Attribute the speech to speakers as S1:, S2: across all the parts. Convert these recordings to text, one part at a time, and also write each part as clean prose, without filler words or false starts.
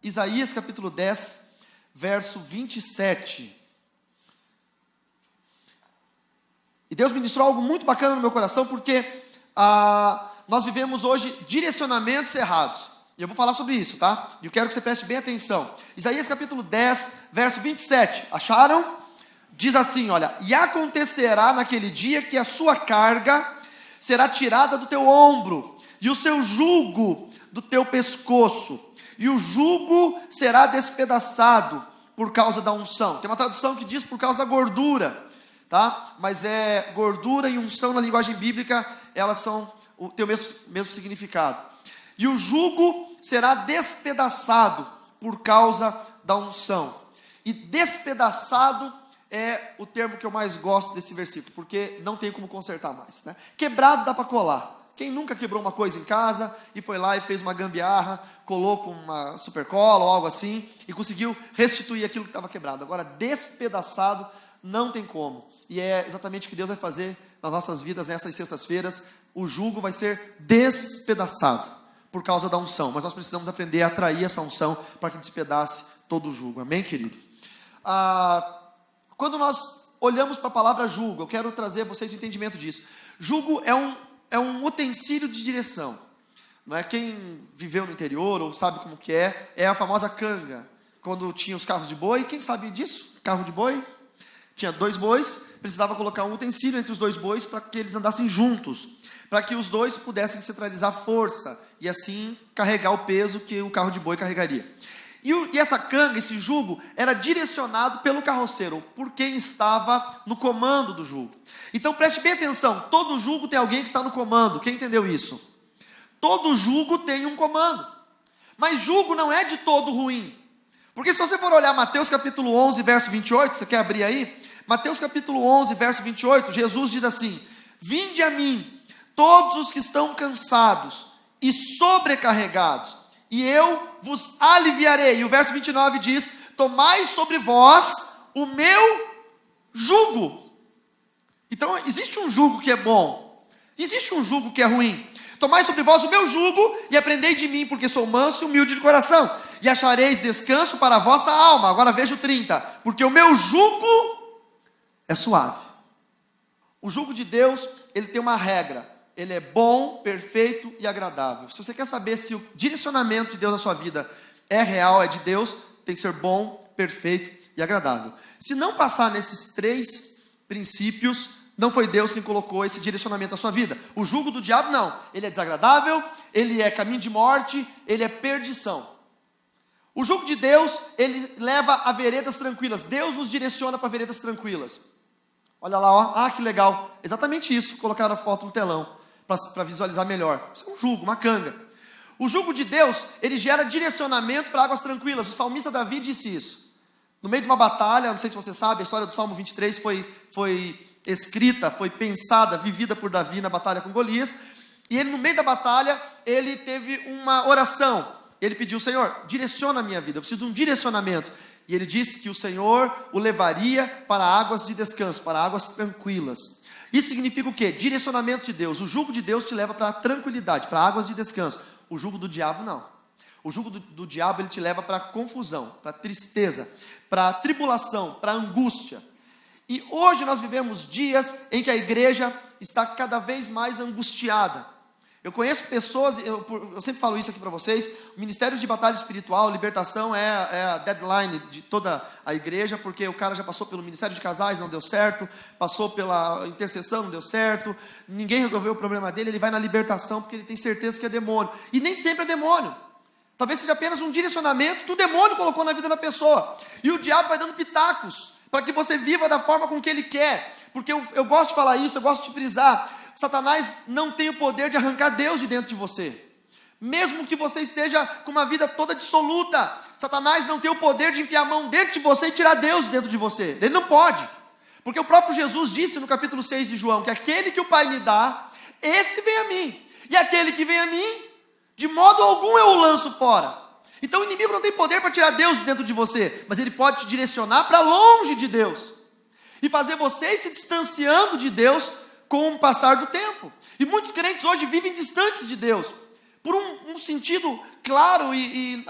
S1: Isaías capítulo 10, verso 27. E Deus ministrou algo muito bacana no meu coração, porque nós vivemos hoje direcionamentos errados. E eu vou falar sobre isso, tá? E eu quero que você preste bem atenção. Isaías capítulo 10, verso 27. Acharam? Diz assim, olha: e acontecerá naquele dia que a sua carga será tirada do teu ombro, e o seu jugo do teu pescoço, e o jugo será despedaçado por causa da unção. Tem uma tradução que diz por causa da gordura, tá? Mas gordura e unção na linguagem bíblica, elas têm o mesmo significado. E o jugo será despedaçado por causa da unção. E despedaçado é o termo que eu mais gosto desse versículo, porque não tem como consertar mais, né? Quebrado dá para colar. Quem nunca quebrou uma coisa em casa e foi lá e fez uma gambiarra, colou com uma supercola ou algo assim e conseguiu restituir aquilo que estava quebrado? Agora, despedaçado não tem como. E é exatamente o que Deus vai fazer nas nossas vidas nessas sextas-feiras. O jugo vai ser despedaçado por causa da unção. Mas nós precisamos aprender a atrair essa unção para que despedace todo o jugo. Amém, querido? Quando nós olhamos para a palavra jugo, eu quero trazer a vocês o entendimento disso. Jugo é um utensílio de direção. Não é? Quem viveu no interior ou sabe como que é a famosa canga. Quando tinha os carros de boi, quem sabe disso? Carro de boi? Tinha 2 bois, precisava colocar um utensílio entre os 2 bois para que eles andassem juntos, para que os 2 pudessem centralizar força e assim carregar o peso que o carro de boi carregaria. E essa canga, esse jugo, era direcionado pelo carroceiro, por quem estava no comando do jugo. Então preste bem atenção, todo jugo tem alguém que está no comando. Quem entendeu isso? Todo jugo tem um comando. Mas jugo não é de todo ruim. Porque se você for olhar Mateus capítulo 11, verso 28, você quer abrir aí? Mateus capítulo 11, verso 28, Jesus diz assim: vinde a mim, todos os que estão cansados e sobrecarregados, e eu vos aliviarei. E o verso 29 diz: tomai sobre vós o meu jugo. Então existe um jugo que é bom, existe um jugo que é ruim. Tomai sobre vós o meu jugo e aprendei de mim, porque sou manso e humilde de coração, e achareis descanso para a vossa alma. Agora veja o 30, porque o meu jugo é suave. O jugo de Deus, ele tem uma regra. Ele é bom, perfeito e agradável. Se você quer saber se o direcionamento de Deus na sua vida é real, é de Deus, tem que ser bom, perfeito e agradável. Se não passar nesses 3 princípios, não foi Deus quem colocou esse direcionamento na sua vida. O jugo do diabo não. Ele é desagradável, ele é caminho de morte, ele é perdição. O jugo de Deus, ele leva a veredas tranquilas. Deus nos direciona para veredas tranquilas. Olha lá, ó. Que legal. Exatamente isso. Colocaram a foto no telão para visualizar melhor. Isso é um jugo, uma canga. O jugo de Deus, ele gera direcionamento para águas tranquilas. O salmista Davi disse isso. No meio de uma batalha, não sei se você sabe, a história do Salmo 23 foi escrita, foi pensada, vivida por Davi na batalha com Golias. E ele, no meio da batalha, ele teve uma oração. Ele pediu: Senhor, direciona a minha vida, eu preciso de um direcionamento. E ele disse que o Senhor o levaria para águas de descanso, para águas tranquilas. Isso significa o quê? Direcionamento de Deus. O jugo de Deus te leva para a tranquilidade, para águas de descanso. O jugo do diabo não. O jugo do diabo, ele te leva para a confusão, para a tristeza, para a tribulação, para a angústia. E hoje nós vivemos dias em que a igreja está cada vez mais angustiada. Eu conheço pessoas, eu sempre falo isso aqui para vocês, o Ministério de Batalha Espiritual, Libertação é a deadline de toda a igreja, porque o cara já passou pelo Ministério de Casais, não deu certo, passou pela intercessão, não deu certo, ninguém resolveu o problema dele, ele vai na libertação porque ele tem certeza que é demônio. E nem sempre é demônio. Talvez seja apenas um direcionamento que o demônio colocou na vida da pessoa. E o diabo vai dando pitacos para que você viva da forma com que ele quer. Porque eu gosto de falar isso, eu gosto de frisar. Satanás não tem o poder de arrancar Deus de dentro de você. Mesmo que você esteja com uma vida toda dissoluta, Satanás não tem o poder de enfiar a mão dentro de você e tirar Deus de dentro de você. Ele não pode. Porque o próprio Jesus disse no capítulo 6 de João, que aquele que o Pai me dá, esse vem a mim. E aquele que vem a mim, de modo algum eu o lanço fora. Então o inimigo não tem poder para tirar Deus de dentro de você, mas ele pode te direcionar para longe de Deus. E fazer você ir se distanciando de Deus com o passar do tempo. E muitos crentes hoje vivem distantes de Deus, por um sentido claro e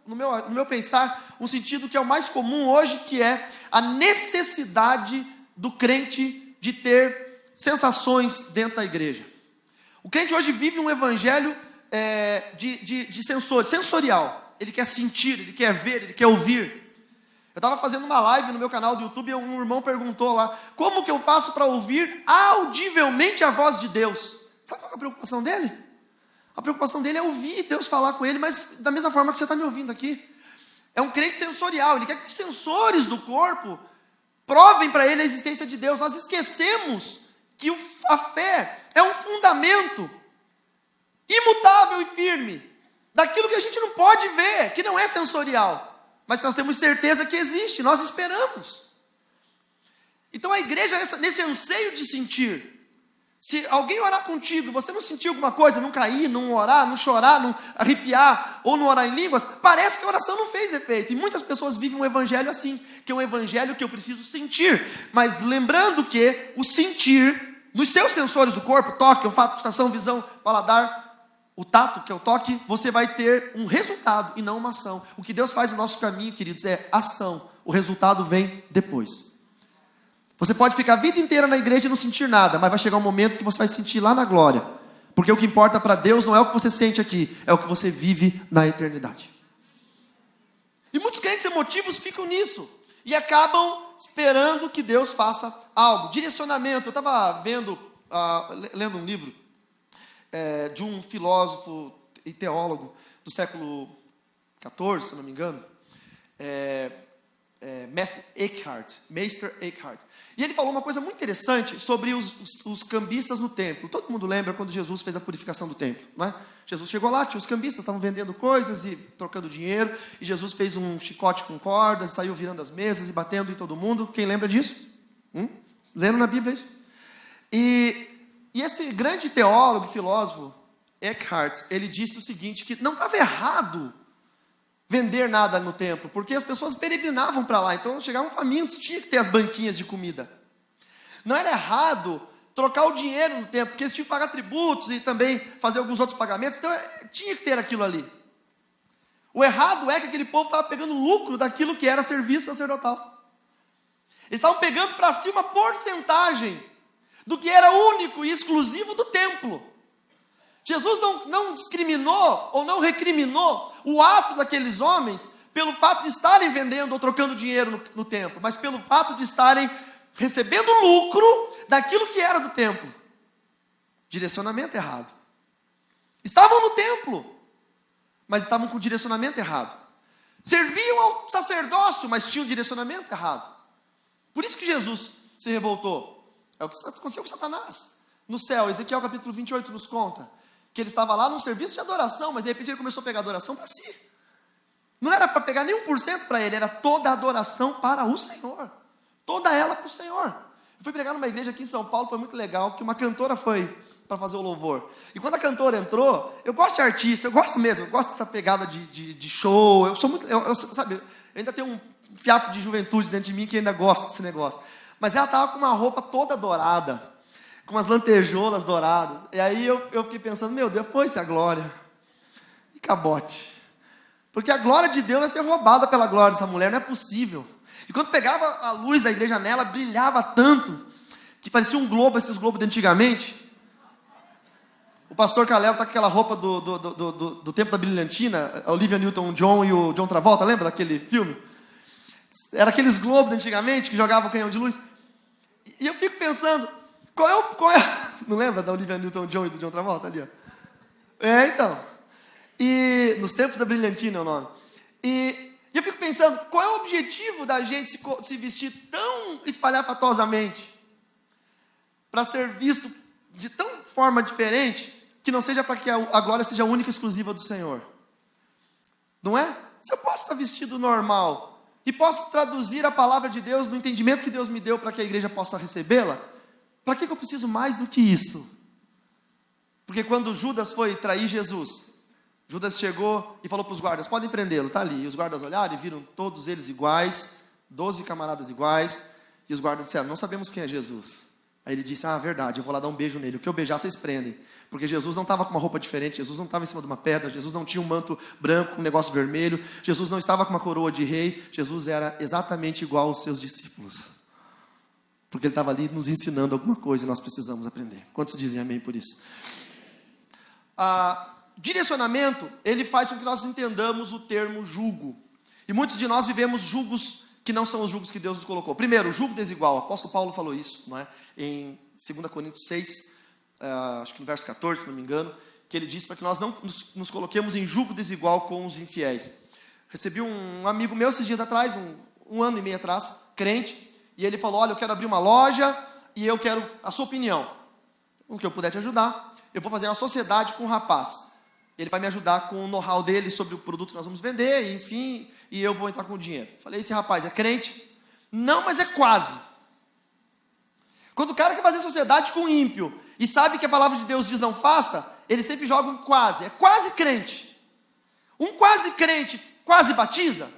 S1: no meu pensar, um sentido que é o mais comum hoje, que é a necessidade do crente de ter sensações dentro da igreja. O crente hoje vive um evangelho sensorial. Ele quer sentir, ele quer ver, ele quer ouvir. Eu estava fazendo uma live no meu canal do YouTube e um irmão perguntou lá: como que eu faço para ouvir audivelmente a voz de Deus? Sabe qual é a preocupação dele? A preocupação dele é ouvir Deus falar com ele, mas da mesma forma que você está me ouvindo aqui. É um crente sensorial, ele quer que os sensores do corpo provem para ele a existência de Deus. Nós esquecemos que a fé é um fundamento imutável e firme daquilo que a gente não pode ver, que não é sensorial, mas nós temos certeza que existe, nós esperamos. Então a igreja, nesse anseio de sentir, se alguém orar contigo, você não sentir alguma coisa, não cair, não orar, não chorar, não arrepiar, ou não orar em línguas, parece que a oração não fez efeito. E muitas pessoas vivem um evangelho assim, que é um evangelho que eu preciso sentir. Mas lembrando que o sentir, nos seus sensores do corpo, toque, olfato, gustação, visão, paladar, o tato, que é o toque, você vai ter um resultado e não uma ação. O que Deus faz no nosso caminho, queridos, é ação. O resultado vem depois. Você pode ficar a vida inteira na igreja e não sentir nada, mas vai chegar um momento que você vai sentir lá na glória. Porque o que importa para Deus não é o que você sente aqui, é o que você vive na eternidade. E muitos crentes emotivos ficam nisso e acabam esperando que Deus faça algo. Direcionamento. Eu estava lendo um livro de um filósofo e teólogo do século XIV, se não me engano, Meister Eckhart. E ele falou uma coisa muito interessante sobre os cambistas no templo. Todo mundo lembra quando Jesus fez a purificação do templo, não é? Jesus chegou lá, tinha os cambistas, estavam vendendo coisas e trocando dinheiro, e Jesus fez um chicote com cordas, saiu virando as mesas e batendo em todo mundo. Quem lembra disso? Lendo na Bíblia isso? E esse grande teólogo e filósofo, Eckhart, ele disse o seguinte, que não estava errado vender nada no templo, porque as pessoas peregrinavam para lá, então chegavam famintos, tinha que ter as banquinhas de comida. Não era errado trocar o dinheiro no templo, porque eles tinham que pagar tributos e também fazer alguns outros pagamentos, então tinha que ter aquilo ali. O errado é que aquele povo estava pegando lucro daquilo que era serviço sacerdotal. Eles estavam pegando para si uma porcentagem do que era único e exclusivo do templo. Jesus não discriminou ou não recriminou o ato daqueles homens pelo fato de estarem vendendo ou trocando dinheiro no templo, mas pelo fato de estarem recebendo lucro daquilo que era do templo. Direcionamento errado. Estavam no templo, mas estavam com o direcionamento errado. Serviam ao sacerdócio, mas tinham o direcionamento errado. Por isso que Jesus se revoltou. É o que aconteceu com Satanás. No céu, Ezequiel capítulo 28 nos conta que ele estava lá num serviço de adoração, mas de repente ele começou a pegar adoração para si. Não era para pegar nem 1% para ele, era toda a adoração para o Senhor. Toda ela para o Senhor. Eu fui pregar numa igreja aqui em São Paulo, foi muito legal, que uma cantora foi para fazer o louvor. E quando a cantora entrou, eu gosto de artista, eu gosto dessa pegada de show, eu sou muito, sabe, eu ainda tenho um fiapo de juventude dentro de mim que ainda gosta desse negócio. Mas ela estava com uma roupa toda dourada, com umas lantejoulas douradas. E aí eu fiquei pensando, meu Deus, foi-se a glória. E cabote. Porque a glória de Deus vai ser roubada pela glória dessa mulher, não é possível. E quando pegava a luz da igreja nela, brilhava tanto, que parecia um globo, esses globos de antigamente. O pastor Caleb está com aquela roupa do tempo da brilhantina, a Olivia Newton-John e o John Travolta, lembra daquele filme? Era aqueles globos de antigamente que jogavam canhão de luz. E eu fico pensando, qual é não lembra da Olivia Newton-John e do John Travolta ali, ó? Então. E nos tempos da brilhantina é o nome. E eu fico pensando, qual é o objetivo da gente se vestir tão espalhafatosamente para ser visto de tão forma diferente que não seja para que a glória seja única e exclusiva do Senhor? Não é? Se eu posso estar vestido normal e posso traduzir a palavra de Deus no entendimento que Deus me deu para que a igreja possa recebê-la, para que eu preciso mais do que isso? Porque quando Judas foi trair Jesus, Judas chegou e falou para os guardas, podem prendê-lo, está ali. E os guardas olharam e viram todos eles iguais, 12 camaradas iguais, e os guardas disseram, não sabemos quem é Jesus. Aí ele disse, verdade, eu vou lá dar um beijo nele. O que eu beijar, vocês prendem. Porque Jesus não estava com uma roupa diferente, Jesus não estava em cima de uma pedra, Jesus não tinha um manto branco com um negócio vermelho, Jesus não estava com uma coroa de rei, Jesus era exatamente igual aos seus discípulos. Porque ele estava ali nos ensinando alguma coisa e nós precisamos aprender. Quantos dizem amém por isso? Direcionamento, ele faz com que nós entendamos o termo jugo. E muitos de nós vivemos jugos que não são os jugos que Deus nos colocou. Primeiro, jugo desigual. O apóstolo Paulo falou isso, não é? Em 2 Coríntios 6, acho que no verso 14, se não me engano, que ele diz para que nós não nos coloquemos em jugo desigual com os infiéis. Recebi um amigo meu esses dias atrás, um ano e meio atrás, crente, e ele falou, olha, eu quero abrir uma loja e eu quero a sua opinião. O que eu puder te ajudar, eu vou fazer uma sociedade com um rapaz. Ele vai me ajudar com o know-how dele sobre o produto que nós vamos vender, enfim, e eu vou entrar com o dinheiro. Falei, esse rapaz é crente? Não, mas é quase. Quando o cara quer fazer sociedade com um ímpio e sabe que a palavra de Deus diz não faça, ele sempre joga um quase. É quase crente. Um quase crente quase batiza.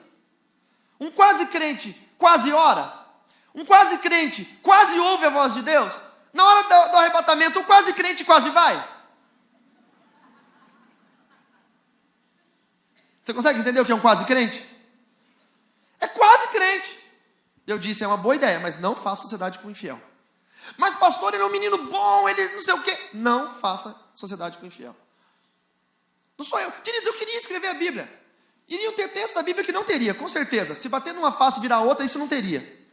S1: Um quase crente quase ora. Um quase crente quase ouve a voz de Deus. Na hora do arrebatamento, um quase crente quase vai. Você consegue entender o que é um quase crente? É quase crente. Eu disse, é uma boa ideia, mas não faça sociedade com o infiel. Mas pastor, ele é um menino bom, ele não sei o quê. Não faça sociedade com o infiel. Não sou eu. Queridos, eu queria escrever a Bíblia. Iriam ter texto da Bíblia que não teria, com certeza. Se bater numa face e virar outra, isso não teria.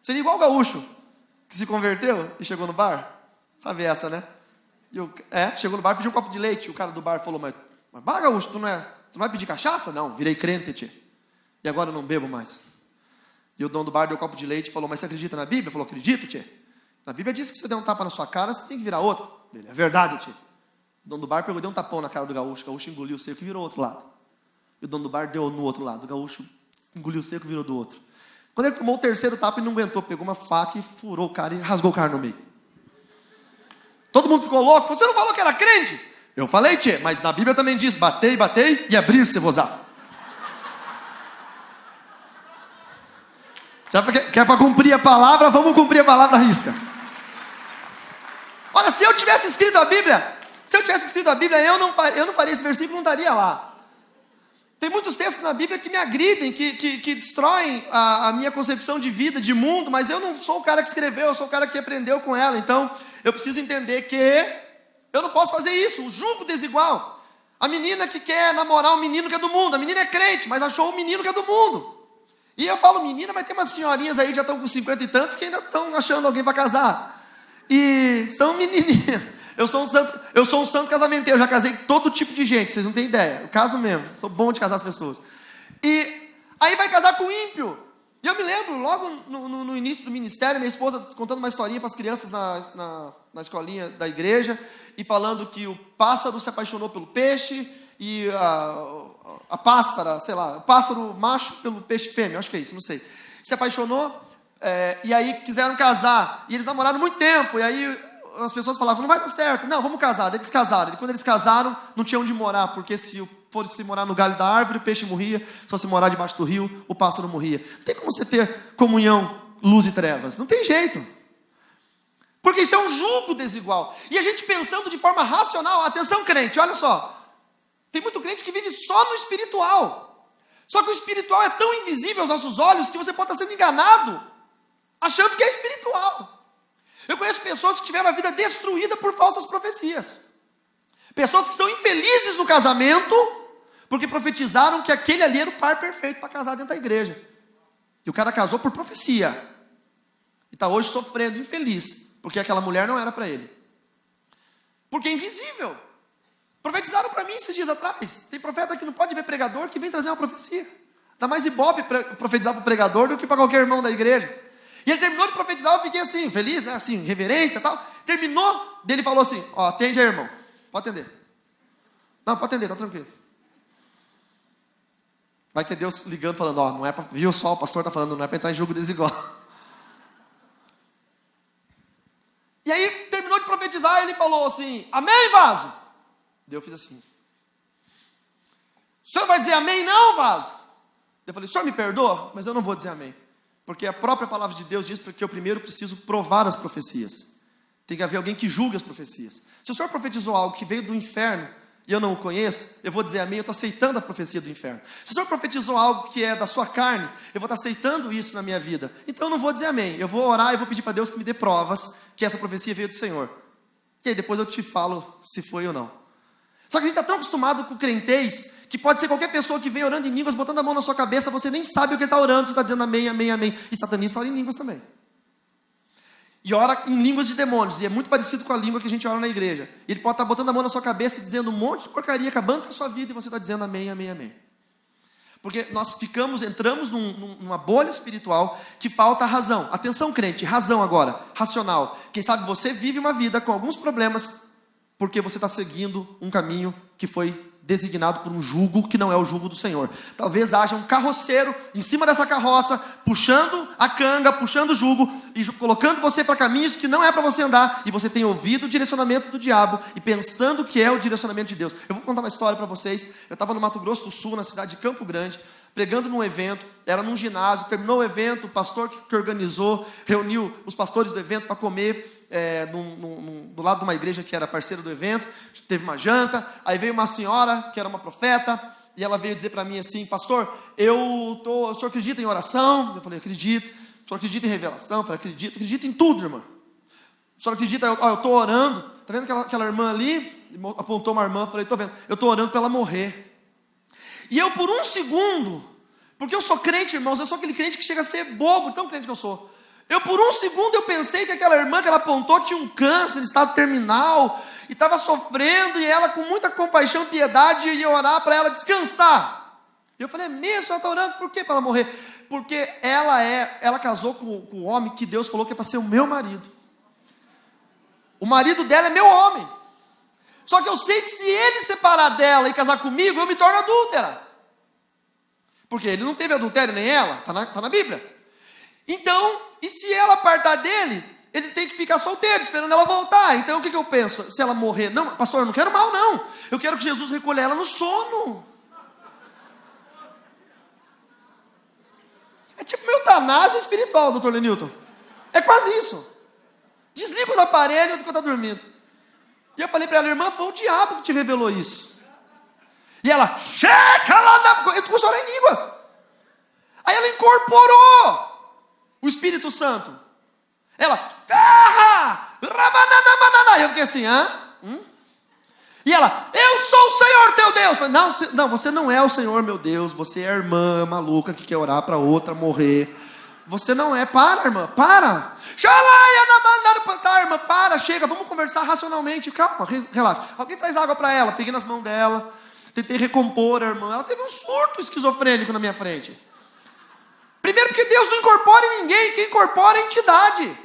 S1: Seria igual o gaúcho, que se converteu e chegou no bar. Sabe essa, né? Chegou no bar e pediu um copo de leite. O cara do bar falou, mas gaúcho, tu não vai pedir cachaça? Não, virei crente, tchê. E agora eu não bebo mais. E o dono do bar deu um copo de leite e falou, mas você acredita na Bíblia? Falou, acredito, tchê. Na Bíblia diz que se você der um tapa na sua cara, você tem que virar outro. Ele, é verdade, tchê. O dono do bar pegou, deu um tapão na cara do gaúcho. O gaúcho engoliu o seco e virou outro lado. E o dono do bar deu no outro lado. O gaúcho engoliu o seco e virou do outro. Quando ele tomou o terceiro tapa, ele não aguentou. Pegou uma faca e furou o cara e rasgou o cara no meio. Todo mundo ficou louco. Falou, você não falou que era crente? Eu falei, tchê, mas na Bíblia também diz, batei e abrir-se-vos-á. Já que é para cumprir a palavra, vamos cumprir a palavra à risca. Olha, se eu tivesse escrito a Bíblia, eu não faria esse versículo, não estaria lá. Tem muitos textos na Bíblia que me agridem, que destroem a minha concepção de vida, de mundo, mas eu não sou o cara que escreveu, eu sou o cara que aprendeu com ela. Então, eu preciso entender que eu não posso fazer isso, o jugo desigual. A menina que quer namorar um menino que é do mundo, a menina é crente, mas achou um menino que é do mundo. E eu falo menina, mas tem umas senhorinhas aí que já estão com 50 e tantos que ainda estão achando alguém para casar. E são menininhas. Eu sou um santo casamenteiro, eu já casei todo tipo de gente, vocês não têm ideia. Eu caso mesmo, sou bom de casar as pessoas. E aí vai casar com ímpio. E eu me lembro, logo no início do ministério, minha esposa contando uma historinha para as crianças na escolinha da igreja, e falando que o pássaro se apaixonou pelo peixe, e a pássara, sei lá, o pássaro macho pelo peixe fêmea, acho que é isso, não sei. Se apaixonou, e aí quiseram casar, e eles namoraram muito tempo, e aí as pessoas falavam, não vai dar certo, não, vamos casar. Daí eles casaram, e quando eles casaram, não tinha onde morar, porque se fosse morar no galho da árvore, o peixe morria, se fosse morar debaixo do rio, o pássaro morria. Não tem como você ter comunhão, luz e trevas, não tem jeito. Porque isso é um jugo desigual. E a gente pensando de forma racional, atenção crente, olha só, tem muito crente que vive só no espiritual. Só que o espiritual é tão invisível aos nossos olhos que você pode estar sendo enganado, achando que é espiritual. Eu conheço pessoas que tiveram a vida destruída por falsas profecias. Pessoas que são infelizes no casamento, porque profetizaram que aquele ali era o par perfeito para casar dentro da igreja. E o cara casou por profecia. E está hoje sofrendo, infeliz, porque aquela mulher não era para ele. Porque é invisível. Profetizaram para mim esses dias atrás. Tem profeta que não pode ver pregador que vem trazer uma profecia. Dá mais ibope profetizar para o pregador do que para qualquer irmão da igreja. E ele terminou de profetizar, eu fiquei assim, feliz, né? Assim, reverência e tal. Terminou, dele falou assim, ó, atende aí, irmão. Pode atender. Não, pode atender, tá tranquilo. Vai que é Deus ligando, falando, ó, não é para... Viu só, o pastor tá falando, não é para entrar em jogo desigual. E aí, terminou de profetizar, ele falou assim, amém, vaso? Daí eu fiz assim. O senhor vai dizer amém não, vaso? Eu falei, o senhor me perdoa? Mas eu não vou dizer amém. Porque a própria palavra de Deus diz que eu primeiro preciso provar as profecias. Tem que haver alguém que julgue as profecias. Se o Senhor profetizou algo que veio do inferno e eu não o conheço, eu vou dizer amém, eu estou aceitando a profecia do inferno. Se o Senhor profetizou algo que é da sua carne, eu vou estar aceitando isso na minha vida. Então eu não vou dizer amém, eu vou orar e vou pedir para Deus que me dê provas que essa profecia veio do Senhor. E aí depois eu te falo se foi ou não. Só que a gente está tão acostumado com crentez, que pode ser qualquer pessoa que vem orando em línguas, botando a mão na sua cabeça, você nem sabe o que ele está orando, você está dizendo amém, amém, amém. E satanista ora em línguas também. E ora em línguas de demônios, e é muito parecido com a língua que a gente ora na igreja. Ele pode estar botando a mão na sua cabeça e dizendo um monte de porcaria, acabando com a sua vida, e você está dizendo amém, amém, amém. Porque nós entramos numa bolha espiritual que falta razão. Atenção, crente, razão agora, racional. Quem sabe você vive uma vida com alguns problemas, porque você está seguindo um caminho que foi designado por um jugo que não é o jugo do Senhor. Talvez haja um carroceiro em cima dessa carroça, puxando a canga, puxando o jugo, e colocando você para caminhos que não é para você andar, e você tem ouvido o direcionamento do diabo, e pensando que é o direcionamento de Deus. Eu vou contar uma história para vocês. Eu estava no Mato Grosso do Sul, na cidade de Campo Grande, pregando num evento, era num ginásio, terminou o evento, o pastor que organizou, reuniu os pastores do evento para comer, do lado de uma igreja que era parceira do evento, teve uma janta, aí veio uma senhora, que era uma profeta, e ela veio dizer para mim assim, pastor, o senhor acredita em oração? Eu falei, acredito. O senhor acredita em revelação? Eu falei, acredito em tudo, irmã. O senhor acredita, eu estou orando, está vendo aquela irmã ali? Apontou uma irmã, eu falei, estou vendo, eu estou orando para ela morrer. E eu por um segundo, porque eu sou crente, irmãos, eu sou aquele crente que chega a ser bobo, tão crente que eu sou. Eu por um segundo eu pensei que aquela irmã que ela apontou tinha um câncer, estado terminal, e estava sofrendo, e ela com muita compaixão e piedade ia orar para ela descansar. E eu falei, mesmo, a senhora está orando por quê para ela morrer? Porque ela casou com o homem que Deus falou que é para ser o meu marido. O marido dela é meu homem. Só que eu sei que se ele separar dela e casar comigo, eu me torno adúltera. Porque ele não teve adultério, nem ela, está na Bíblia. Então, e se ela apartar dele, ele tem que ficar solteiro, esperando ela voltar. Então, o que eu penso? Se ela morrer, não, pastor, eu não quero mal, não. Eu quero que Jesus recolha ela no sono. É tipo meu eutanásia espiritual, doutor Lenilton. É quase isso. Desliga os aparelhos enquanto está dormindo. E eu falei para ela, irmã, foi o diabo que te revelou isso. E ela, checa lá na... Eu começou a orar em línguas. Aí ela incorporou o Espírito Santo. Ela, terra, rabananabanana. Eu fiquei assim, E ela, eu sou o Senhor teu Deus. Eu falei, não, você não é o Senhor meu Deus. Você é a irmã maluca que quer orar para outra morrer. Você não é, para irmã, para. Tá, irmã, para, chega, vamos conversar racionalmente. Calma, relaxa. Alguém traz água para ela, peguei nas mãos dela, tentei recompor a irmã. Ela teve um surto esquizofrênico na minha frente. Primeiro porque Deus não incorpora em ninguém, quem incorpora é a entidade.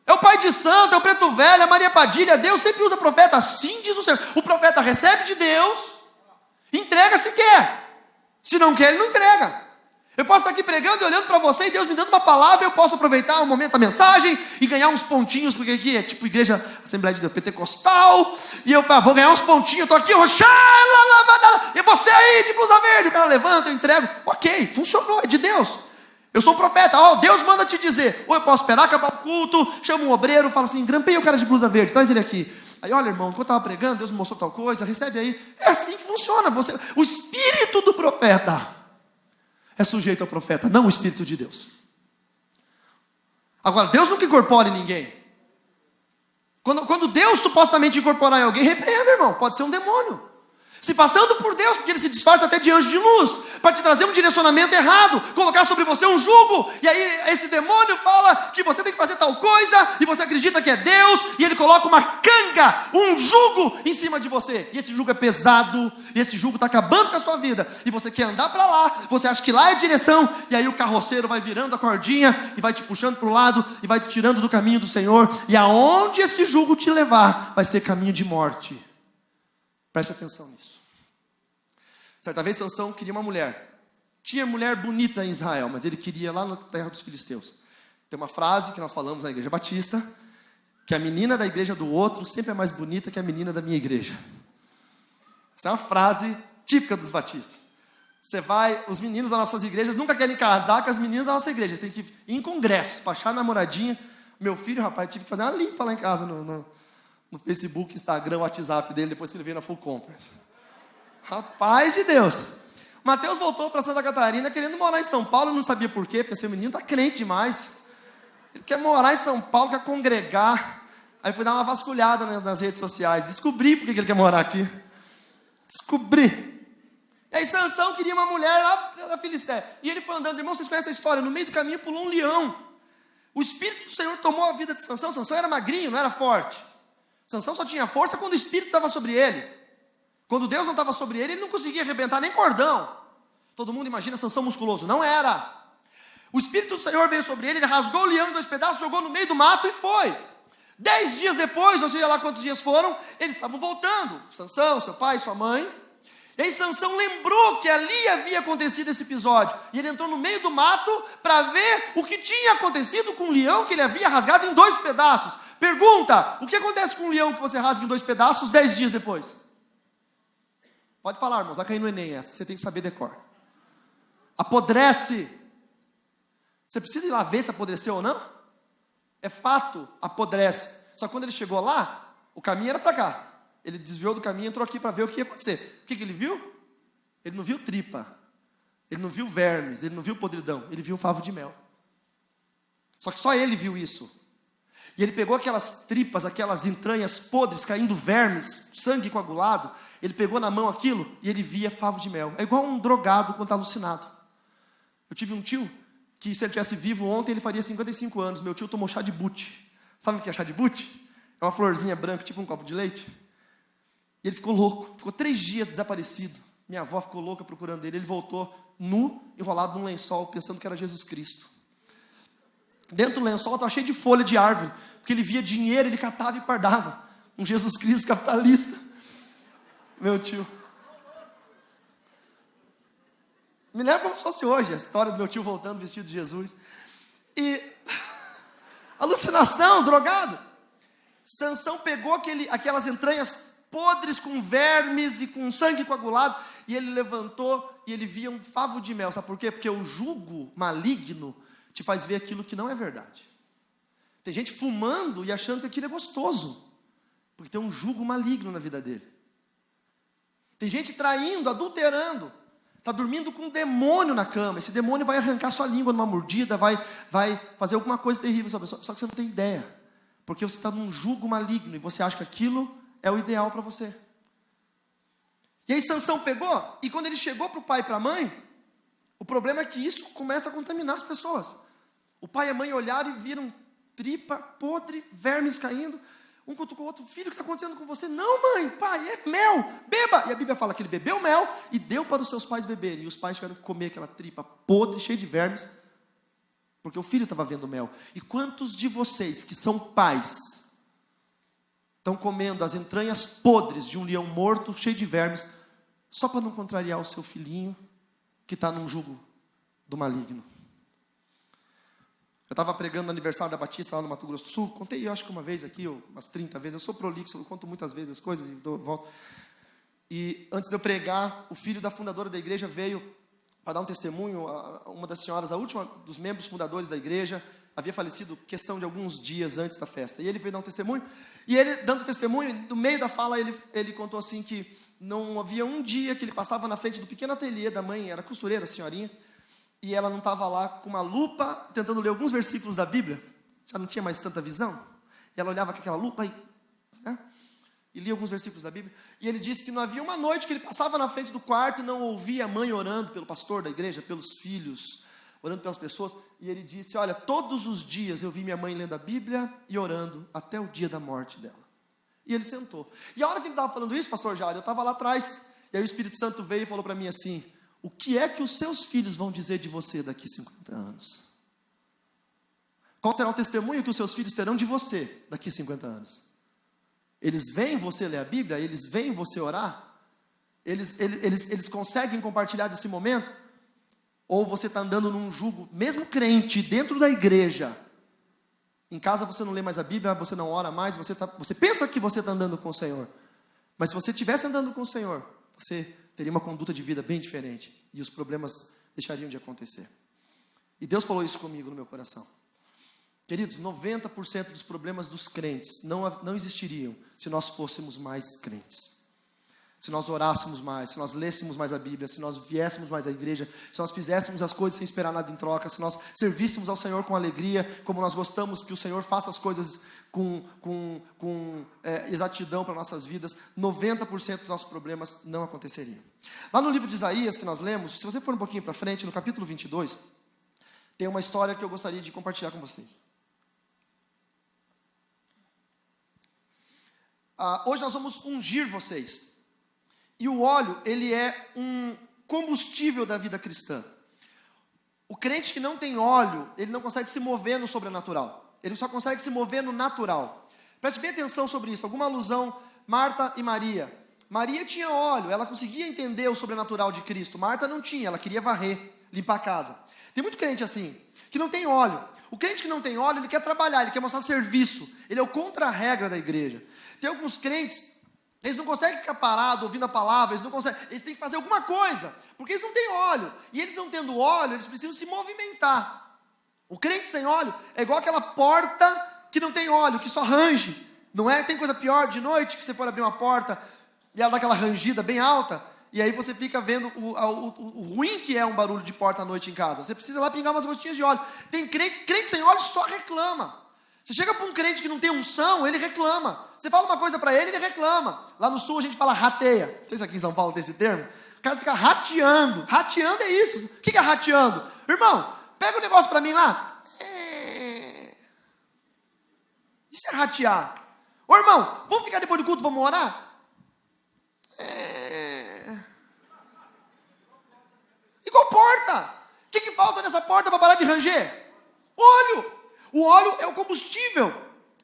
S1: É o pai de santo, é o preto velho, é a Maria Padilha. Deus sempre usa profeta, assim diz o Senhor. O profeta recebe de Deus, entrega se quer. Se não quer, ele não entrega. Eu posso estar aqui pregando e olhando para você e Deus me dando uma palavra, eu posso aproveitar o momento da mensagem e ganhar uns pontinhos, porque aqui é tipo igreja, Assembleia de Deus Pentecostal, e eu vou ganhar uns pontinhos, eu estou aqui, e você aí de blusa verde, o cara levanta, eu entrego, ok, funcionou, é de Deus. Eu sou um profeta, Deus manda te dizer, ou eu posso esperar acabar o culto, chama um obreiro, fala assim, grampeia o cara de blusa verde, traz ele aqui. Aí, olha irmão, enquanto eu estava pregando, Deus me mostrou tal coisa, recebe aí. É assim que funciona, o espírito do profeta é sujeito ao profeta, não o Espírito de Deus. Agora, Deus nunca incorpora em ninguém. Quando Deus supostamente incorporar em alguém, repreenda, irmão, pode ser um demônio. Se passando por Deus, porque ele se disfarça até de anjo de luz, para te trazer um direcionamento errado, colocar sobre você um jugo, e aí esse demônio fala que você tem que fazer tal coisa, e você acredita que é Deus, e ele coloca uma canga, um jugo em cima de você, e esse jugo é pesado, e esse jugo está acabando com a sua vida, e você quer andar para lá, você acha que lá é a direção, e aí o carroceiro vai virando a cordinha, e vai te puxando para o lado, e vai te tirando do caminho do Senhor, e aonde esse jugo te levar, vai ser caminho de morte. Preste atenção nisso. Certa vez Sansão queria uma mulher. Tinha mulher bonita em Israel, mas ele queria lá na terra dos filisteus. Tem uma frase que nós falamos na igreja batista, que a menina da igreja do outro sempre é mais bonita que a menina da minha igreja. Essa é uma frase típica dos batistas. Você vai, os meninos das nossas igrejas nunca querem casar com as meninas da nossa igreja. Você tem que ir em congressos, para achar namoradinha. Meu filho, rapaz, tive que fazer uma limpa lá em casa no Facebook, Instagram, WhatsApp dele, depois que ele veio na Full Conference. Rapaz de Deus. Mateus voltou para Santa Catarina querendo morar em São Paulo, não sabia por quê, pensei, o menino está crente demais. Ele quer morar em São Paulo, quer congregar. Aí fui dar uma vasculhada nas redes sociais, descobri por que ele quer morar aqui. Descobri. E aí Sansão queria uma mulher lá da Filistéia. E ele foi andando, irmão, vocês conhecem a história, no meio do caminho pulou um leão. O Espírito do Senhor tomou a vida de Sansão. Sansão era magrinho, não era forte. Sansão só tinha força quando o Espírito estava sobre ele. Quando Deus não estava sobre ele, ele não conseguia arrebentar nem cordão. Todo mundo imagina Sansão musculoso. Não era. O Espírito do Senhor veio sobre ele, ele rasgou o leão em 2 pedaços, jogou no meio do mato e foi. 10 dias depois, ou seja lá quantos dias foram, eles estavam voltando. Sansão, seu pai, sua mãe. E aí Sansão lembrou que ali havia acontecido esse episódio. E ele entrou no meio do mato para ver o que tinha acontecido com o leão que ele havia rasgado em 2 pedaços. Pergunta, o que acontece com um leão que você rasga em 2 pedaços 10 dias depois? Pode falar, irmãos, vai cair no Enem essa, você tem que saber decor. Apodrece. Você precisa ir lá ver se apodreceu ou não? É fato, apodrece. Só que quando ele chegou lá, o caminho era para cá. Ele desviou do caminho e entrou aqui para ver o que ia acontecer. O que ele viu? Ele não viu tripa. Ele não viu vermes. Ele não viu podridão. Ele viu um favo de mel. Só que só ele viu isso. E ele pegou aquelas tripas, aquelas entranhas podres, caindo vermes, sangue coagulado. Ele pegou na mão aquilo e ele via favo de mel. É igual um drogado quando está alucinado. Eu tive um tio que, se ele tivesse vivo ontem, ele faria 55 anos. Meu tio tomou chá de bute. Sabe o que é chá de bute? É uma florzinha branca, tipo um copo de leite. E ele ficou louco, ficou 3 dias desaparecido. Minha avó ficou louca procurando ele. Ele voltou nu, enrolado num lençol, pensando que era Jesus Cristo. Dentro do lençol estava cheio de folha de árvore, porque ele via dinheiro, ele catava e guardava. Um Jesus Cristo capitalista. Meu tio. Me lembro como se fosse hoje, a história do meu tio voltando vestido de Jesus. E alucinação, drogado. Sansão pegou aquelas entranhas podres com vermes e com sangue coagulado, e ele levantou e ele via um favo de mel. Sabe por quê? Porque o jugo maligno te faz ver aquilo que não é verdade. Tem gente fumando e achando que aquilo é gostoso, porque tem um jugo maligno na vida dele. Tem gente traindo, adulterando, está dormindo com um demônio na cama. Esse demônio vai arrancar sua língua numa mordida, vai fazer alguma coisa terrível sobre você, só que você não tem ideia, porque você está num jugo maligno e você acha que aquilo é o ideal para você. E aí Sansão pegou, e quando ele chegou para o pai e para a mãe, o problema é que isso começa a contaminar as pessoas. O pai e a mãe olharam e viram tripa podre, vermes caindo. Um cutucou o outro, filho, o que está acontecendo com você? Não, mãe, pai, é mel, beba. E a Bíblia fala que ele bebeu mel e deu para os seus pais beberem. E os pais tiveram que comer aquela tripa podre, cheia de vermes, porque o filho estava vendo mel. E quantos de vocês que são pais estão comendo as entranhas podres de um leão morto, cheio de vermes, só para não contrariar o seu filhinho, que está num jugo do maligno? Eu estava pregando no aniversário da Batista, lá no Mato Grosso do Sul. Contei, eu acho que uma vez aqui, umas 30 vezes. Eu sou prolixo, eu conto muitas vezes as coisas e volto. E antes de eu pregar, o filho da fundadora da igreja veio para dar um testemunho. Uma das senhoras, a última dos membros fundadores da igreja, havia falecido questão de alguns dias antes da festa. E ele veio dar um testemunho. E ele, dando testemunho, no meio da fala, ele contou assim que não havia um dia que ele passava na frente do pequeno ateliê da mãe, era costureira, a senhorinha, e ela não estava lá com uma lupa, tentando ler alguns versículos da Bíblia, já não tinha mais tanta visão, e ela olhava com aquela lupa e lia alguns versículos da Bíblia, e ele disse que não havia uma noite que ele passava na frente do quarto e não ouvia a mãe orando pelo pastor da igreja, pelos filhos, orando pelas pessoas, e ele disse, olha, todos os dias eu vi minha mãe lendo a Bíblia e orando até o dia da morte dela. E ele sentou. E a hora que ele estava falando isso, pastor Jário, eu estava lá atrás, e aí o Espírito Santo veio e falou para mim assim, o que é que os seus filhos vão dizer de você daqui a 50 anos? Qual será o testemunho que os seus filhos terão de você daqui a 50 anos? Eles veem você ler a Bíblia? Eles veem você orar? Eles conseguem compartilhar desse momento? Ou você está andando num jugo, mesmo crente, dentro da igreja, em casa você não lê mais a Bíblia, você não ora mais, você pensa que você está andando com o Senhor. Mas se você estivesse andando com o Senhor, você teria uma conduta de vida bem diferente. E os problemas deixariam de acontecer. E Deus falou isso comigo no meu coração. Queridos, 90% dos problemas dos crentes não existiriam se nós fôssemos mais crentes. Se nós orássemos mais, se nós lêssemos mais a Bíblia, se nós viéssemos mais à igreja, se nós fizéssemos as coisas sem esperar nada em troca, se nós servíssemos ao Senhor com alegria, como nós gostamos que o Senhor faça as coisas com exatidão para nossas vidas, 90% dos nossos problemas não aconteceriam. Lá no livro de Isaías que nós lemos, se você for um pouquinho para frente, no capítulo 22, tem uma história que eu gostaria de compartilhar com vocês. Hoje nós vamos ungir vocês. E o óleo, ele é um combustível da vida cristã. O crente que não tem óleo, ele não consegue se mover no sobrenatural. Ele só consegue se mover no natural. Preste bem atenção sobre isso. Alguma alusão, Marta e Maria. Maria tinha óleo, ela conseguia entender o sobrenatural de Cristo. Marta não tinha, ela queria varrer, limpar a casa. Tem muito crente assim, que não tem óleo. O crente que não tem óleo, ele quer trabalhar, ele quer mostrar serviço. Ele é o contra-regra da igreja. Tem alguns crentes, eles não conseguem ficar parados ouvindo a palavra, eles têm que fazer alguma coisa, porque eles não têm óleo. E eles não tendo óleo, eles precisam se movimentar. O crente sem óleo é igual aquela porta que não tem óleo, que só range. Não é? Tem coisa pior de noite, que você for abrir uma porta e ela dá aquela rangida bem alta, e aí você fica vendo o ruim que é um barulho de porta à noite em casa. Você precisa lá pingar umas gotinhas de óleo. Tem crente sem óleo só reclama. Você chega para um crente que não tem unção, ele reclama. Você fala uma coisa para ele, ele reclama. Lá no sul a gente fala rateia. Não sei se aqui em São Paulo tem esse termo. O cara fica rateando. Rateando é isso. O que é rateando? Irmão, pega o negócio para mim lá. Isso é ratear. Ô irmão, vamos ficar depois do culto, vamos orar? Igual porta. O que falta nessa porta para parar de ranger? Óleo. O óleo é o combustível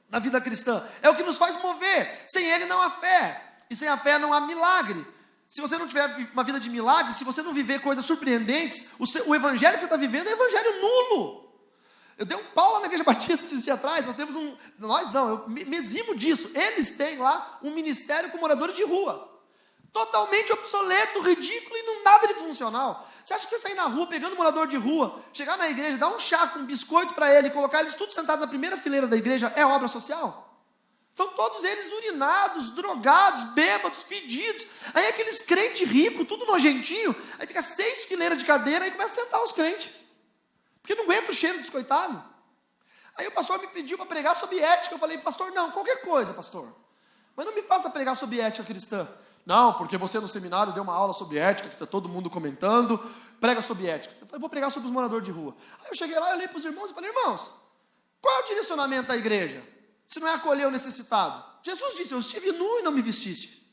S1: da vida cristã. É o que nos faz mover. Sem ele não há fé. E sem a fé não há milagre. Se você não tiver uma vida de milagre, se você não viver coisas surpreendentes, o evangelho que você está vivendo é evangelho nulo. Eu dei um pau lá na Igreja Batista esses dias atrás. Nós temos eu me eximo disso. Eles têm lá um ministério com moradores de rua. Totalmente obsoleto, ridículo e não nada de funcional. Você acha que você sair na rua, pegando um morador de rua, chegar na igreja, dar um chá com um biscoito para ele, colocar eles tudo sentados na primeira fileira da igreja, é obra social? Estão todos eles urinados, drogados, bêbados, fedidos. Aí aqueles crentes ricos, tudo nojentinho, aí fica 6 fileiras de cadeira e começa a sentar os crentes. Porque não aguenta o cheiro dos coitados. Aí o pastor me pediu para pregar sobre ética. Eu falei, pastor, não, qualquer coisa, pastor. Mas não me faça pregar sobre ética cristã. Não, porque você no seminário deu uma aula sobre ética, que está todo mundo comentando, prega sobre ética. Eu falei, vou pregar sobre os moradores de rua. Aí eu cheguei lá, eu olhei para os irmãos e falei, irmãos, qual é o direcionamento da igreja? Se não é acolher o necessitado. Jesus disse, eu estive nu e não me vestiste.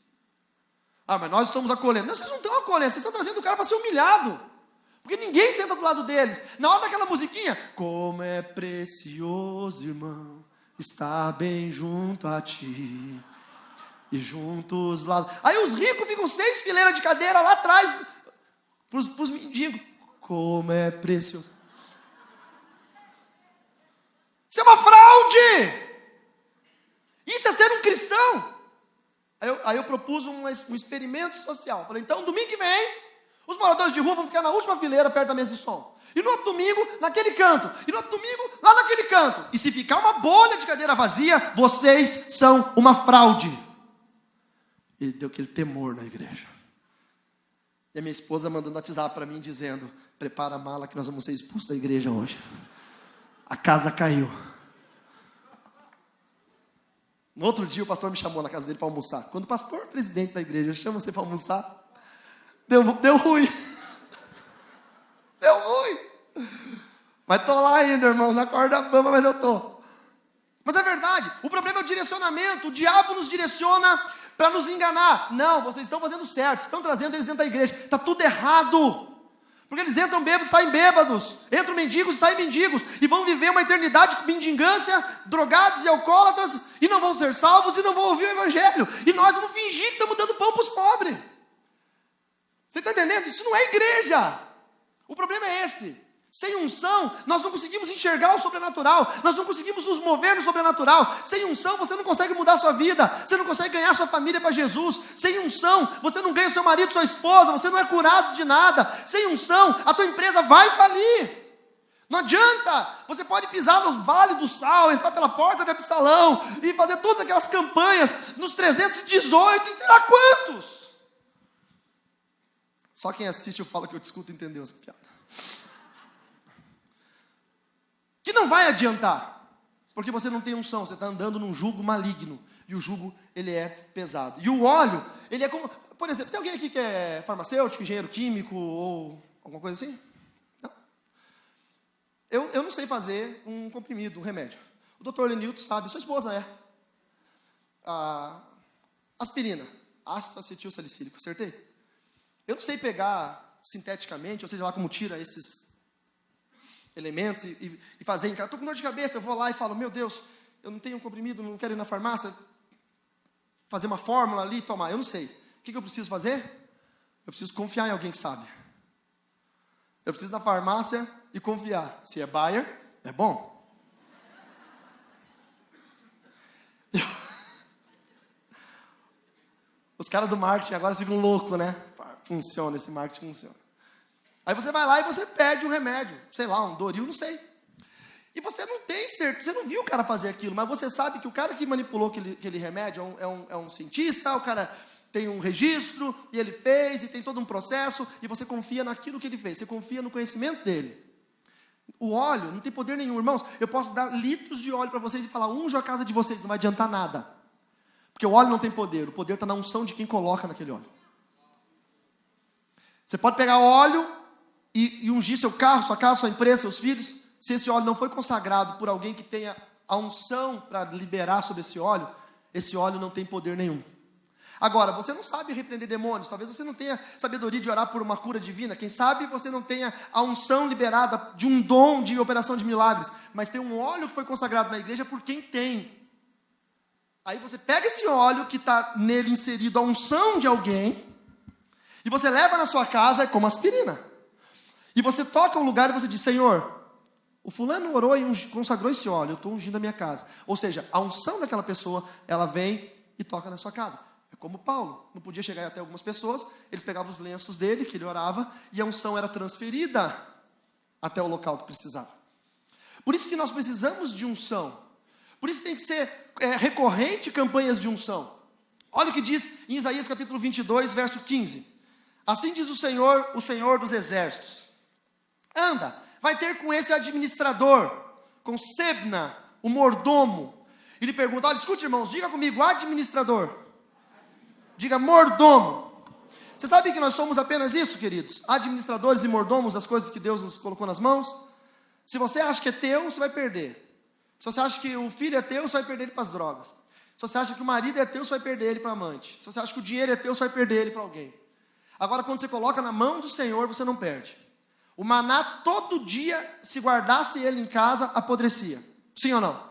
S1: Ah, mas nós estamos acolhendo. Não, vocês não estão acolhendo, vocês estão trazendo o cara para ser humilhado. Porque ninguém senta do lado deles. Na hora daquela musiquinha, como é precioso, irmão, estar bem junto a ti. E juntos lá. Aí os ricos ficam 6 fileiras de cadeira lá atrás para os mendigos. Como é precioso. Isso é uma fraude. Isso é ser um cristão. Aí eu propus um experimento social. Falei, então domingo que vem, os moradores de rua vão ficar na última fileira perto da mesa de som. E no outro domingo, naquele canto. E no outro domingo, lá naquele canto. E se ficar uma bolha de cadeira vazia, vocês são uma fraude. E deu aquele temor na igreja. E a minha esposa mandando WhatsApp para mim, dizendo, prepara a mala que nós vamos ser expulsos da igreja hoje. A casa caiu. No outro dia, o pastor me chamou na casa dele para almoçar. Quando o pastor, presidente da igreja, chama você para almoçar, deu ruim. Deu ruim. Mas estou lá ainda, irmão, na corda bamba, mas eu estou. Mas é verdade, o problema é o direcionamento. O diabo nos direciona para nos enganar. Não, vocês estão fazendo certo, estão trazendo eles dentro da igreja. Está tudo errado. Porque eles entram bêbados, saem bêbados. Entram mendigos e saem mendigos. E vão viver uma eternidade com mendigância, drogados e alcoólatras. E não vão ser salvos e não vão ouvir o evangelho. E nós vamos fingir que estamos dando pão para os pobres. Você está entendendo? Isso não é igreja. O problema é esse. Sem unção, nós não conseguimos enxergar o sobrenatural, nós não conseguimos nos mover no sobrenatural. Sem unção, você não consegue mudar a sua vida, você não consegue ganhar sua família para Jesus. Sem unção, você não ganha seu marido, sua esposa, você não é curado de nada. Sem unção, a tua empresa vai falir. Não adianta, você pode pisar no vale do sal, entrar pela porta de Absalão e fazer todas aquelas campanhas nos 318 e será quantos? Só quem assiste eu falo que eu discuto entendeu essa piada. Que não vai adiantar, porque você não tem unção, você está andando num jugo maligno, e o jugo, ele é pesado. E o óleo, ele é como, por exemplo, tem alguém aqui que é farmacêutico, engenheiro químico, ou alguma coisa assim? Não? Eu não sei fazer um comprimido, um remédio. O doutor Lenilton sabe, sua esposa é. Aspirina, ácido acetil salicílico, acertei? Eu não sei pegar sinteticamente, ou seja lá como tira esses elementos e fazer em casa. Estou com dor de cabeça, eu vou lá e falo, meu Deus, eu não tenho um comprimido, não quero ir na farmácia, fazer uma fórmula ali e tomar. Eu não sei. O que eu preciso fazer? Eu preciso confiar em alguém que sabe. Eu preciso ir na farmácia e confiar. Se é Bayer, é bom. Os caras do marketing agora ficam loucos, né? Funciona, esse marketing funciona. Aí você vai lá e você pede um remédio, sei lá, um Doril, não sei. E você não tem certeza, você não viu o cara fazer aquilo, mas você sabe que o cara que manipulou aquele remédio é um cientista, o cara tem um registro, e ele fez, e tem todo um processo, e você confia naquilo que ele fez, você confia no conhecimento dele. O óleo não tem poder nenhum, irmãos. Eu posso dar litros de óleo para vocês e falar, unjo a casa de vocês, não vai adiantar nada. Porque o óleo não tem poder, o poder está na unção de quem coloca naquele óleo. Você pode pegar óleo e ungir seu carro, sua casa, sua empresa, seus filhos. Se esse óleo não foi consagrado por alguém que tenha a unção para liberar sobre esse óleo não tem poder nenhum. Agora, você não sabe repreender demônios, talvez você não tenha sabedoria de orar por uma cura divina, quem sabe você não tenha a unção liberada de um dom de operação de milagres, mas tem um óleo que foi consagrado na igreja por quem tem. Aí você pega esse óleo que está nele inserido a unção de alguém, e você leva na sua casa como aspirina. E você toca um lugar e você diz, Senhor, o fulano orou e consagrou esse óleo, eu estou ungindo a minha casa. Ou seja, a unção daquela pessoa, ela vem e toca na sua casa. É como Paulo, não podia chegar até algumas pessoas, eles pegavam os lenços dele, que ele orava, e a unção era transferida até o local que precisava. Por isso que nós precisamos de unção. Por isso que tem que ser recorrente campanhas de unção. Olha o que diz em Isaías capítulo 22, verso 15. Assim diz o Senhor dos exércitos. Anda, vai ter com esse administrador, com Sebna, o mordomo. Ele pergunta, olha, escute irmãos, diga comigo, administrador. Diga mordomo. Você sabe que nós somos apenas isso, queridos? Administradores e mordomos das coisas que Deus nos colocou nas mãos. Se você acha que é teu, você vai perder. Se você acha que o filho é teu, você vai perder ele para as drogas. Se você acha que o marido é teu, você vai perder ele para amante. Se você acha que o dinheiro é teu, você vai perder ele para alguém. Agora, quando você coloca na mão do Senhor, você não perde. O maná, todo dia, se guardasse ele em casa, apodrecia. Sim ou não?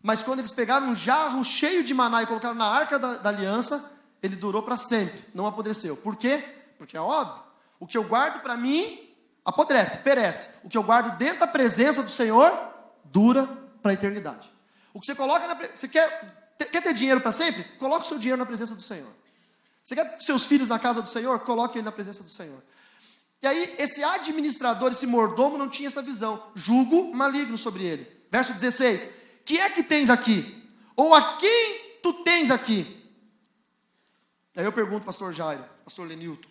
S1: Mas quando eles pegaram um jarro cheio de maná e colocaram na arca da aliança, ele durou para sempre, não apodreceu. Por quê? Porque é óbvio. O que eu guardo para mim, apodrece, perece. O que eu guardo dentro da presença do Senhor, dura para a eternidade. O que você coloca você quer ter dinheiro para sempre? Coloque o seu dinheiro na presença do Senhor. Você quer seus filhos na casa do Senhor? Coloque ele na presença do Senhor. E aí, esse administrador, esse mordomo não tinha essa visão. Jugo maligno sobre ele. Verso 16. Que é que tens aqui? Ou a quem tu tens aqui? Aí eu pergunto, pastor Jairo, pastor Lenilton.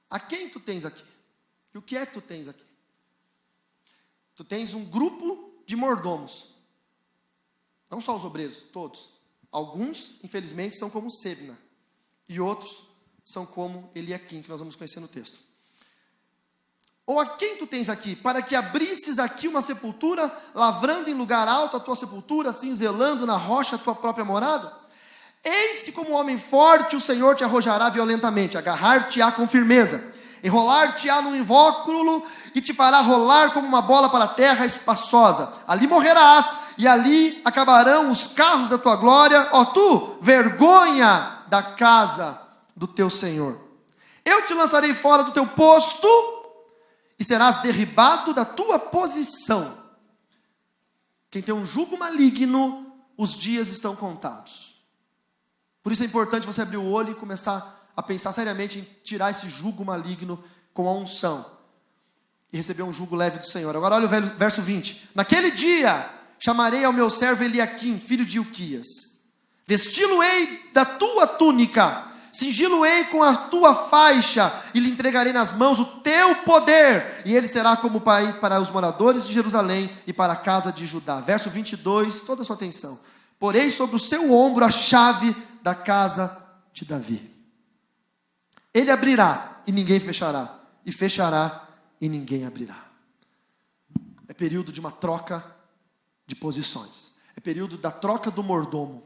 S1: A quem tu tens aqui? E o que é que tu tens aqui? Tu tens um grupo de mordomos. Não só os obreiros, todos. Alguns, infelizmente, são como Sebna. E outros são como Eliaquim, que nós vamos conhecer no texto. Ou a quem tu tens aqui? Para que abrisses aqui uma sepultura, lavrando em lugar alto a tua sepultura, assim zelando na rocha a tua própria morada? Eis que como homem forte o Senhor te arrojará violentamente, agarrar-te-á com firmeza, enrolar-te-á num invólucro e te fará rolar como uma bola para a terra espaçosa. Ali morrerás e ali acabarão os carros da tua glória, ó tu, vergonha da casa do teu Senhor. Eu te lançarei fora do teu posto e serás derribado da tua posição. Quem tem um jugo maligno, os dias estão contados. Por isso é importante você abrir o olho e começar a pensar seriamente em tirar esse jugo maligno com a unção e receber um jugo leve do Senhor. Agora olha o verso 20. Naquele dia chamarei ao meu servo Eliaquim, filho de Ilquias, vesti-lo-ei da tua túnica, cingi-lo-ei com a tua faixa, e lhe entregarei nas mãos o teu poder, e ele será como pai para os moradores de Jerusalém e para a casa de Judá. Verso 22, toda a sua atenção. Porei sobre o seu ombro a chave da casa de Davi. Ele abrirá e ninguém fechará, e fechará e ninguém abrirá. É período de uma troca de posições. É período da troca do mordomo.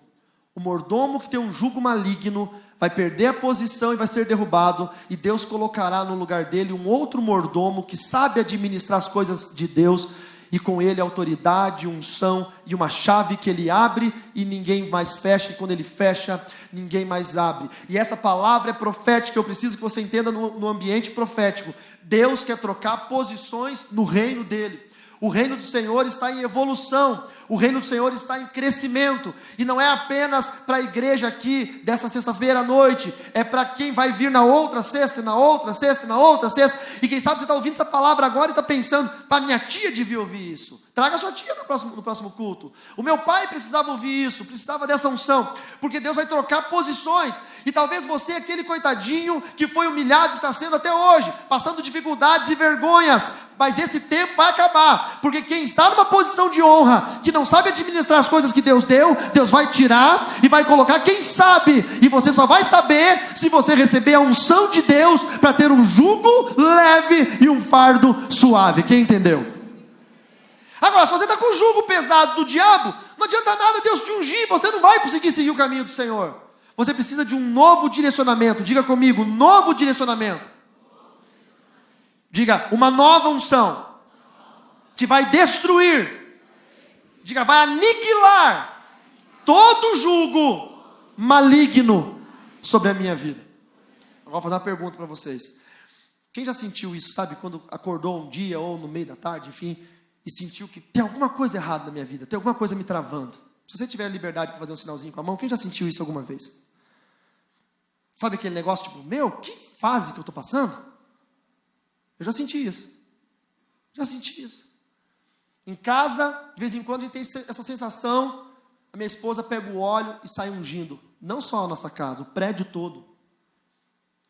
S1: O mordomo que tem um jugo maligno vai perder a posição e vai ser derrubado, e Deus colocará no lugar dele um outro mordomo que sabe administrar as coisas de Deus, e com ele autoridade, unção e uma chave que ele abre e ninguém mais fecha, e quando ele fecha, ninguém mais abre. E essa palavra é profética, eu preciso que você entenda no ambiente profético. Deus quer trocar posições no reino dele. O reino do Senhor está em evolução, o reino do Senhor está em crescimento, e não é apenas para a igreja aqui, dessa sexta-feira à noite, é para quem vai vir na outra sexta, na outra sexta, na outra sexta, e quem sabe você está ouvindo essa palavra agora e está pensando, para minha tia devia ouvir isso, traga sua tia no próximo culto, o meu pai precisava ouvir isso, precisava dessa unção, porque Deus vai trocar posições, e talvez você, aquele coitadinho que foi humilhado, está sendo até hoje, passando dificuldades e vergonhas, mas esse tempo vai acabar, porque quem está numa posição de honra, que não sabe administrar as coisas que Deus deu, Deus vai tirar e vai colocar quem sabe, e você só vai saber se você receber a unção de Deus, para ter um jugo leve e um fardo suave. Quem entendeu? Agora, se você está com o jugo pesado do diabo, não adianta nada Deus te ungir, você não vai conseguir seguir o caminho do Senhor. Você precisa de um novo direcionamento. Diga comigo, novo direcionamento. Diga, uma nova unção, que vai destruir, diga, vai aniquilar todo jugo maligno sobre a minha vida. Agora vou fazer uma pergunta para vocês. Quem já sentiu isso, sabe, quando acordou um dia ou no meio da tarde, enfim, e sentiu que tem alguma coisa errada na minha vida, tem alguma coisa me travando? Se você tiver a liberdade para fazer um sinalzinho com a mão, quem já sentiu isso alguma vez? Sabe aquele negócio tipo, que fase que eu estou passando? Eu já senti isso. Em casa, de vez em quando, a gente tem essa sensação. A minha esposa pega o óleo e sai ungindo. Não só a nossa casa, o prédio todo.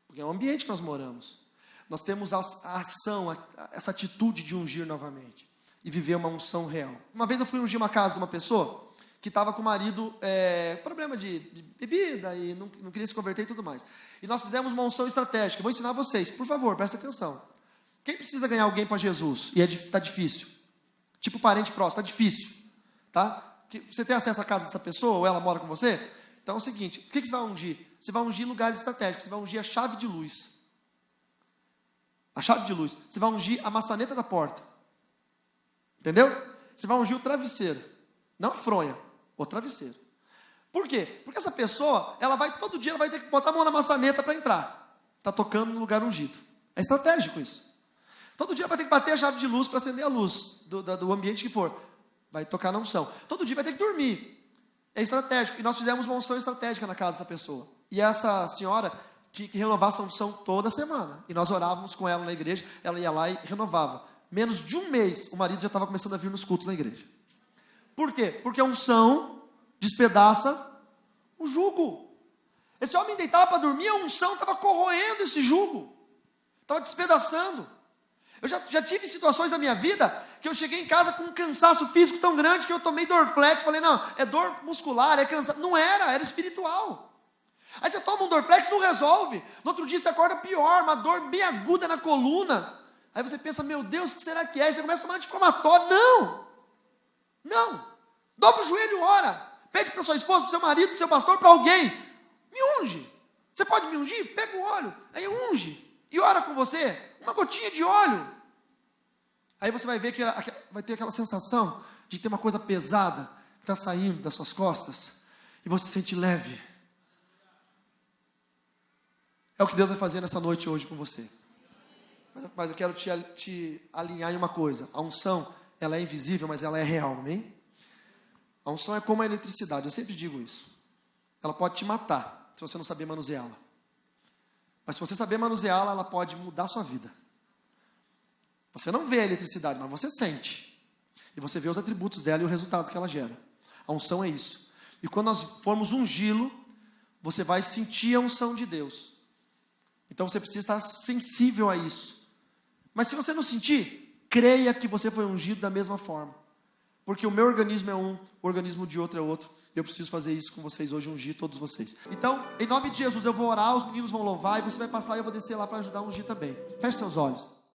S1: Porque é o ambiente que nós moramos. Nós temos a ação, essa atitude de ungir novamente. E viver uma unção real. Uma vez eu fui ungir uma casa de uma pessoa que estava com o marido, problema de bebida, e não queria se converter e tudo mais. E nós fizemos uma unção estratégica. Vou ensinar vocês, por favor, presta atenção. Quem precisa ganhar alguém para Jesus? E está difícil. Tipo parente próximo, está difícil. Tá? Você tem acesso à casa dessa pessoa, ou ela mora com você? Então é o seguinte, o que você vai ungir? Você vai ungir lugares estratégicos, você vai ungir a chave de luz. A chave de luz. Você vai ungir a maçaneta da porta. Entendeu? Você vai ungir o travesseiro. Não a fronha, o travesseiro. Por quê? Porque essa pessoa, todo dia ela vai ter que botar a mão na maçaneta para entrar. Está tocando no lugar ungido. É estratégico isso. Todo dia vai ter que bater a chave de luz para acender a luz do ambiente que for. Vai tocar na unção. Todo dia vai ter que dormir. É estratégico. E nós fizemos uma unção estratégica na casa dessa pessoa. E essa senhora tinha que renovar essa unção toda semana. E nós orávamos com ela na igreja. Ela ia lá e renovava. Menos de um mês, o marido já estava começando a vir nos cultos na igreja. Por quê? Porque a unção despedaça o jugo. Esse homem deitava para dormir, a unção estava corroendo esse jugo. Estava despedaçando. Eu já tive situações na minha vida que eu cheguei em casa com um cansaço físico tão grande que eu tomei Dorflex. Falei, não, é dor muscular, é cansaço. Não era espiritual. Aí você toma um Dorflex, não resolve. No outro dia você acorda pior, uma dor bem aguda na coluna. Aí você pensa, meu Deus, o que será que é? E você começa a tomar anti-inflamatório. Não. Dobra o joelho e ora. Pede para sua esposa, para o seu marido, para o seu pastor, para alguém. Me unge. Você pode me ungir? Pega o óleo. Aí unge. E ora com você. Uma gotinha de óleo. Aí você vai ver que vai ter aquela sensação de ter uma coisa pesada que está saindo das suas costas. E você se sente leve. É o que Deus vai fazer nessa noite hoje com você. Mas eu quero te alinhar em uma coisa. A unção, ela é invisível, mas ela é real, amém? A unção é como a eletricidade, eu sempre digo isso. Ela pode te matar, se você não saber manuseá-la. Mas se você saber manuseá-la, ela pode mudar a sua vida. Você não vê a eletricidade, mas você sente. E você vê os atributos dela e o resultado que ela gera. A unção é isso. E quando nós formos ungí-lo, você vai sentir a unção de Deus. Então você precisa estar sensível a isso. Mas se você não sentir, creia que você foi ungido da mesma forma. Porque o meu organismo é um, o organismo de outro é outro. Eu preciso fazer isso com vocês hoje, ungir todos vocês. Então, em nome de Jesus, eu vou orar, os meninos vão louvar, e você vai passar e eu vou descer lá para ajudar a ungir também. Feche seus olhos.